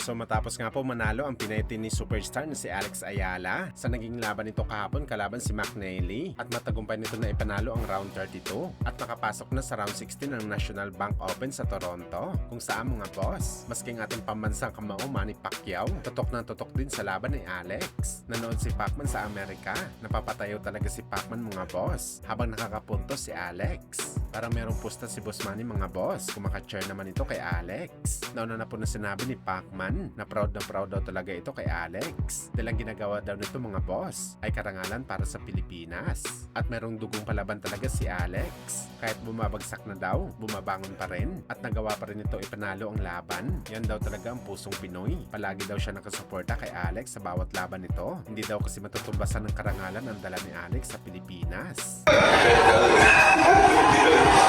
So matapos nga po manalo ang Pinay tennis superstar na si Alex Ayala sa naging laban nito kahapon kalaban si McNally at matagumpay nito na ipanalo ang round 32 at nakapasok na sa round 16 ng National Bank Open sa Toronto kung saan mga boss, maski ang ating pambansang kamao Manny Pacquiao, tutok na tutok din sa laban ni Alex. Nanood si Pacman sa Amerika, napapatayo talaga si Pacman mga boss habang nakakapuntos si Alex. Parang merong pusta si Boss Manny mga boss, kumaka-cheer naman ito kay Alex. Nauna na po na sinabi ni Pacman na proud daw talaga ito kay Alex. Dahil ang ginagawa daw nito mga boss ay karangalan para sa Pilipinas. At merong dugong palaban talaga si Alex. Kahit bumabagsak na daw, bumabangon pa rin at nagawa pa rin ito ipanalo ang laban. Yan daw talaga ang pusong Pinoy. Palagi daw siya nakasuporta kay Alex sa bawat laban nito. Hindi daw kasi matutumbasan ng karangalan ang dala ni Alex sa Pilipinas.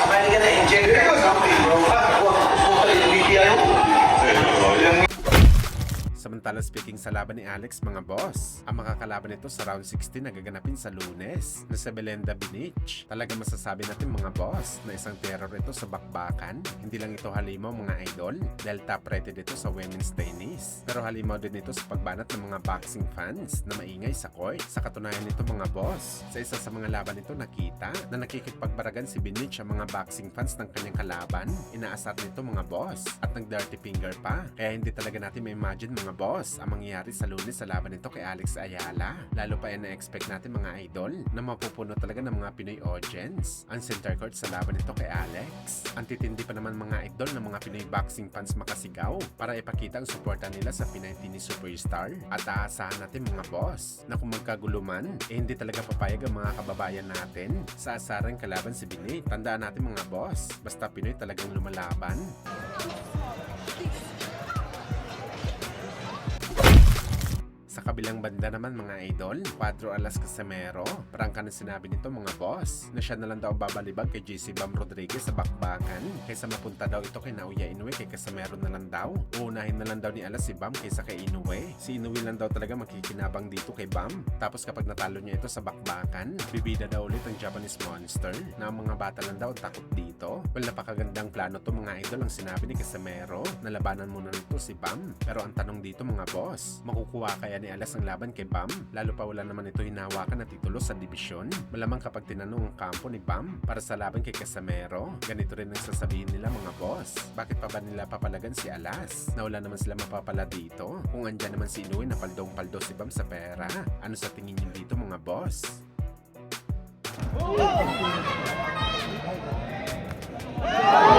Pwede ka na inject something, bro. Samantala speaking sa laban ni Alex mga boss, ang makakalaban nito sa round 16 na gaganapin sa Lunes na sa Belenda Beach. Talaga masasabi natin mga boss na isang terror ito sa bakbakan. Hindi lang ito halimaw mga idol dahil top rated ito sa women's tennis. Pero halimaw din ito sa pagbanat ng mga boxing fans na maingay sa court. Sa katunayan nito mga boss, sa isa sa mga laban nito nakita na nakikipagbaragan si Beach ang mga boxing fans ng kanyang kalaban. Inaasar nito mga boss at nag-dirty finger pa. Kaya hindi talaga natin ma-imagine mga boss ang mangyayari sa Lunes sa laban nito kay Alex Ayala. Lalo pa yan na-expect natin mga idol na mapupuno talaga ng mga Pinoy audience ang center court sa laban nito kay Alex. Ang titindi pa naman mga idol ng mga Pinoy boxing fans makasigaw para ipakita ang suporta nila sa Pinay tennis superstar. At aasahan natin mga boss na kung magkaguluman, hindi talaga papayag ang mga kababayan natin sa asarang kalaban si Binay. Tandaan natin mga boss, basta Pinoy talagang lumalaban. Sa kabilang banda naman mga idol, Cuadro Alas Casimero, prangka na sinabi nito mga boss na siya na lang daw babalibag kay JC Bam Rodriguez sa bakbakan kaysa mapunta daw ito kay Naoya Inoue kay Casimero na lang daw. Uunahin na lang daw ni Alas si Bam kaysa kay Inoue. Si Inoue lang daw talaga makikinabang dito kay Bam. Tapos kapag natalo niya ito sa bakbakan, bibida daw ulit ang Japanese Monster na ang mga bata lang daw takot dito. Well, napakagandang plano to mga idol ang sinabi ni Casimero na labanan muna nito si Bam. Pero ang tanong dito mga boss, makukuha kaya ni Alas ang laban kay Bam? Lalo pa wala naman ito hinawakan na titulo sa dibisyon. Malamang kapag tinanong ang kampo ni Bam para sa laban kay Casimero, ganito rin ang sasabihin nila mga boss. Bakit pa ba nila papalagan si Alas? Na wala naman sila mapapala dito? Kung andyan naman si Inoue na paldong-paldo si Bam sa pera. Ano sa tingin niyo dito mga boss? Oh!